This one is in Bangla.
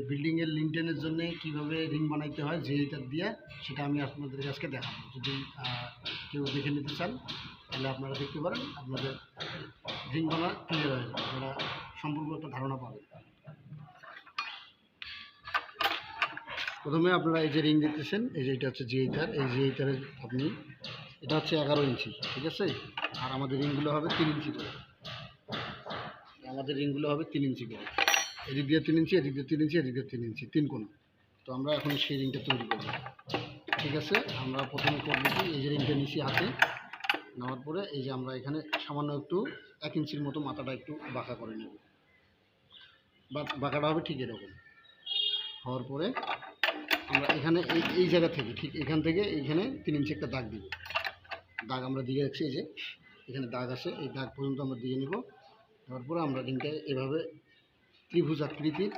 বিল্ডিংয়ের লিন্টেনের জন্য কীভাবে রিং বানাইতে হয় যেইটার দিয়ে, সেটা আমি আপনাদের আজকে দেখাবো। যদি কেউ দেখে নিতে চান তাহলে আপনারা দেখতে পারেন, আপনাদের রিং বানা ক্লিয়ার হয়ে যাবে, আপনারা সম্পূর্ণ একটা ধারণা পাবেন। প্রথমে আপনারা এই যে রিং দেখতেছেন, এই যে এটা হচ্ছে জিএইটার, এই জিএইটারের আপনি এটা হচ্ছে 11 ইঞ্চি, ঠিক আছে। আর আমাদের রিংগুলো হবে 3 ইঞ্চি করে, আমাদের রিংগুলো হবে 3 ইঞ্চি করে, এদিক দিয়ে 3 ইঞ্চি, এদিক দিয়ে 3 ইঞ্চি, এদিক দিয়ে 3 ইঞ্চি, 3 কোণ। তো আমরা এখন সেই রিংটা তৈরি করব, ঠিক আছে। আমরা প্রথমে করবো কি, এই যে রিংটা নিচে হাতে নেওয়ার পরে এই যে আমরা এখানে সামান্য একটু 1 ইঞ্চির মতো মাথাটা একটু বাঁকা করে নেব, বাঁকাটা হবে ঠিক এরকম। হওয়ার পরে আমরা এখানে এই জায়গা থেকে, ঠিক এখান থেকে এইখানে 3 ইঞ্চি একটা দাগ দিব, দাগ আমরা দিয়ে রাখছি, এই যে এখানে দাগ আছে, এই দাগ পর্যন্ত আমরা দিয়ে নিব। তারপরে আমরা রিংটা এভাবে ত্রিভুজ আকৃতির